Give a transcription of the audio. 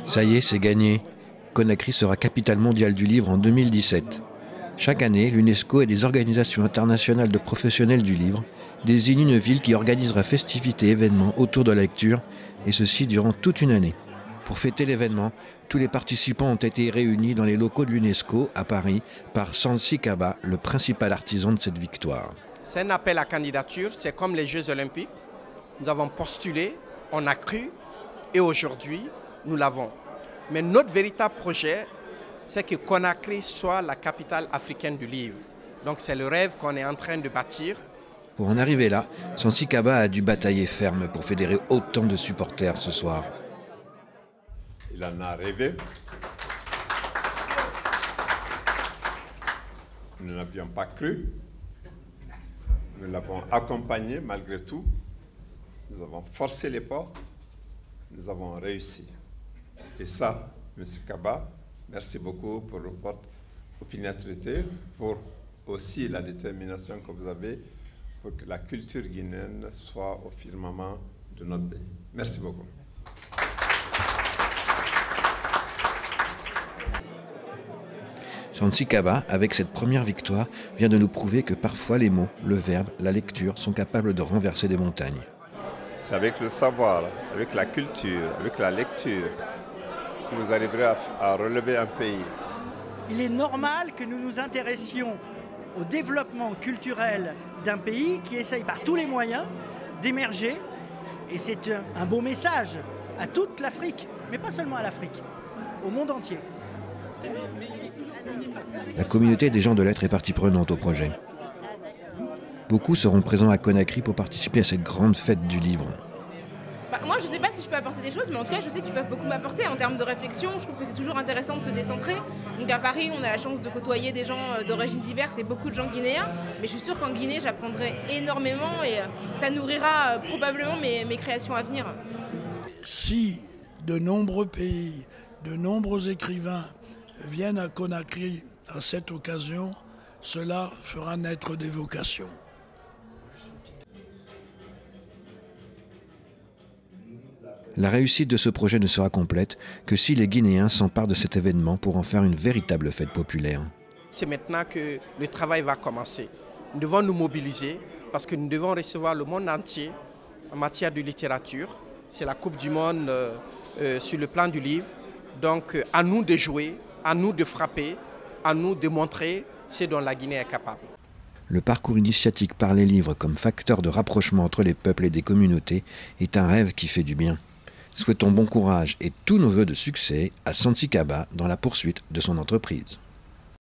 Ça y est, c'est gagné. Conakry sera capitale mondiale du livre en 2017. Chaque année, l'UNESCO et des organisations internationales de professionnels du livre désignent une ville qui organisera festivités et événements autour de la lecture, et ceci durant toute une année. Pour fêter l'événement, tous les participants ont été réunis dans les locaux de l'UNESCO à Paris par Sansi Kaba, le principal artisan de cette victoire. C'est un appel à candidature, c'est comme les Jeux Olympiques. Nous avons postulé, on a cru et aujourd'hui, nous l'avons. Mais notre véritable projet, c'est que Conakry soit la capitale africaine du livre. Donc c'est le rêve qu'on est en train de bâtir. Pour en arriver là, Sansi Kaba a dû batailler ferme pour fédérer autant de supporters ce soir. Il en a rêvé. Nous n'avions pas cru. Nous l'avons accompagné malgré tout. Nous avons forcé les portes. Nous avons réussi. Et ça, M. Kaba, merci beaucoup pour votre opiniâtreté, pour aussi la détermination que vous avez pour que la culture guinéenne soit au firmament de notre pays. Merci beaucoup. Sansi Kaba, avec cette première victoire, vient de nous prouver que parfois les mots, le verbe, la lecture sont capables de renverser des montagnes. C'est avec le savoir, avec la culture, avec la lecture que vous arriverez à relever un pays. Il est normal que nous nous intéressions au développement culturel d'un pays qui essaye par tous les moyens d'émerger. Et c'est un beau message à toute l'Afrique, mais pas seulement à l'Afrique, au monde entier. La communauté des gens de lettres est partie prenante au projet. Beaucoup seront présents à Conakry pour participer à cette grande fête du livre. Moi, je ne sais pas si je peux apporter des choses, mais en tout cas, je sais qu'ils peuvent beaucoup m'apporter en termes de réflexion. Je trouve que c'est toujours intéressant de se décentrer. Donc à Paris, on a la chance de côtoyer des gens d'origine diverse et beaucoup de gens guinéens. Mais je suis sûre qu'en Guinée, j'apprendrai énormément et ça nourrira probablement mes créations à venir. Si de nombreux pays, de nombreux écrivains viennent à Conakry à cette occasion, cela fera naître des vocations. La réussite de ce projet ne sera complète que si les Guinéens s'emparent de cet événement pour en faire une véritable fête populaire. C'est maintenant que le travail va commencer. Nous devons nous mobiliser parce que nous devons recevoir le monde entier en matière de littérature. C'est la Coupe du Monde sur le plan du livre. Donc à nous de jouer, à nous de frapper, à nous de montrer ce dont la Guinée est capable. Le parcours initiatique par les livres comme facteur de rapprochement entre les peuples et des communautés est un rêve qui fait du bien. Souhaitons bon courage et tous nos vœux de succès à Sansi Kaba dans la poursuite de son entreprise.